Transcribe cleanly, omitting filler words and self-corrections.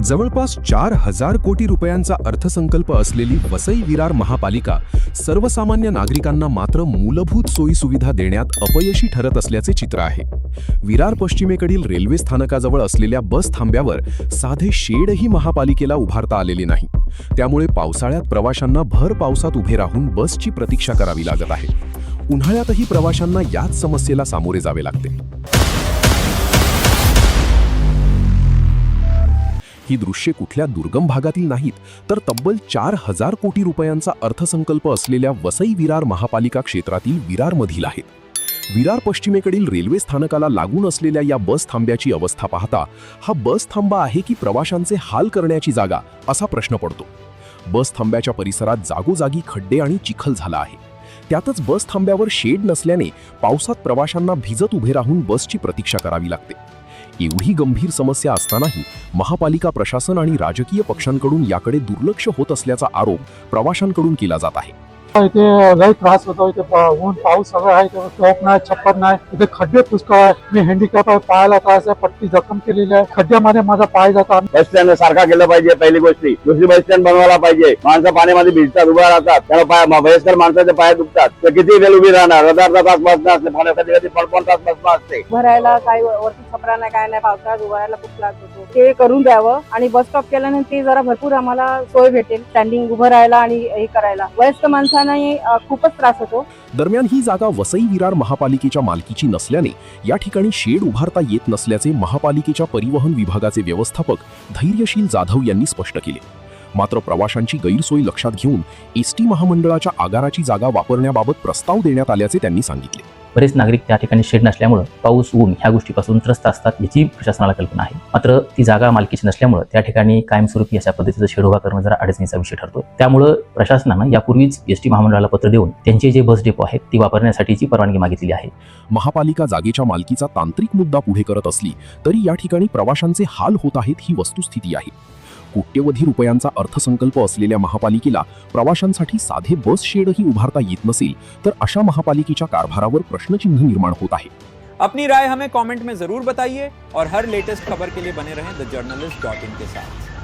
जवळपास 4,000 कोटी रुपयांचा अर्थसंकल्प असलेली वसई विरार महापालिका सर्वसामान्य नागरिकांना मात्र मूलभूत सोयीसुविधा देण्यात अपयशी ठरत असल्याचे चित्र आहे. विरार पश्चिमेकडील रेल्वे स्थानकाजवळ असलेल्या बस थांब्यावर साधे शेडही महापालिकेला उभारता आलेले नाही. त्यामुळे पावसाळ्यात प्रवाशांना भर पावसात उभे राहून बसची प्रतीक्षा करावी लागत आहे. उन्हाळ्यातही प्रवाशांना याच समस्येला सामोरे जावे लागते. ही दृश्ये कुठल्या दुर्गम भागातील नाहीत, तर तब्बल 4,000 कोटी रुपयांचा अर्थसंकल्प असलेल्या वसई विरार महापालिका क्षेत्रातील विरारमधील आहेत. विरार पश्चिमेकडील रेल्वे स्थानकाला लागून असलेल्या या बस थांब्याची अवस्था पाहता हा बस थांबा आहे की प्रवाशांचे हाल करण्याची जागा असा प्रश्न पडतो. बस थांब्याच्या परिसरात जागोजागी खड्डे आणि चिखल झाला आहे. त्यातच बस थांब्यावर शेड नसल्याने पावसात प्रवाशांना भिजत उभे राहून बसची प्रतीक्षा करावी लागते. एवढी गंभीर समस्या असतानाही महापालिका प्रशासन आणि राजकीय पक्षांकडून याकडे दुर्लक्ष होत असल्याचा आरोप प्रवाशांकडून केला जात आहे. इथे लई त्रास होतो. इथे ऊन पाऊस सगळं आहे. टॉप नाही, छप्पर नाही. इथे खड्डे पुष्कळ आहे. मी हँडिकॅप आहे, पायाला त्रास आहे, पट्टी जखम केलेली आहे. खड्ड्यामध्ये माझा पाय जातो. बस स्टँड सारखा केलं पाहिजे. पहिली गोष्टी. दुसरी बस स्टँड बनवायला पाहिजे. माणसं पाण्यामध्ये भिजतात, उभा राहतात, त्याला वयस्कर माणसाचे पाय दुखतात. तर किती वेळ उभी राहणार? अर्धा तास बसणं असते, कधी कधी 5 तास बसणं असते. भरायला काही वरती छपरा नाही, काय नाही. पावसाळ्यात उभारायला खूप त्रास होतो. ते करून द्यावं आणि बस स्टॉप केल्यानंतर ते जरा भरपूर आम्हाला सोय भेटेल. स्टँडिंग उभं राहायला आणि हे करायला वयस्कर माणसांनाही खूपच त्रास होतो. दरम्यान ही जागा वसई विरार महापालिकेच्या मालकीची नसल्याने या ठिकाणी शेड उभारता येत नसल्याचे महापालिकेच्या परिवहन विभागाचे व्यवस्थापक धैर्यशील जाधव यांनी स्पष्ट केले. मात्र प्रवाशांची गैरसोय लक्षात घेऊन एसटी महामंडळाच्या आगाराची जागा वापरण्याबाबत प्रस्ताव देण्यात आल्याचे त्यांनी सांगितले. बरेच नागरिक त्या ठिकाणी शेड नसल्यामुळे पाऊस ऊन ह्या गोष्टीपासून त्रस्त असतात याची प्रशासनाला कल्पना आहे. मात्र ती जागा मालकीची नसल्यामुळे त्या ठिकाणी कायमस्वरूपी अशा पद्धतीचं शेड उभा करणं जरा अडचणीचा विषय ठरतो. त्यामुळे प्रशासनानं यापूर्वीच एसटी महामंडळाला पत्र देऊन त्यांचे जे बस डेपो आहेत ती वापरण्यासाठीची परवानगी मागितली आहे. महापालिका जागेच्या मालकीचा तांत्रिक मुद्दा पुढे करत असली तरी या ठिकाणी प्रवाशांचे हाल होत आहेत ही वस्तुस्थिती आहे. कोट्यवधी रुपयांचा अर्थसंकल्प असलेल्या महापालिकेला प्रवाशांसाठी साधे बस शेडही उभारता येत नसेल तर अशा महापालिकेच्या कारभारावर प्रश्नचिन्ह निर्माण होत आहे. अपनी राय हमें कमेंट में जरूर बताइए और हर लेटेस्ट खबर के लिए बने रहें द जर्नलिस्ट.in के साथ.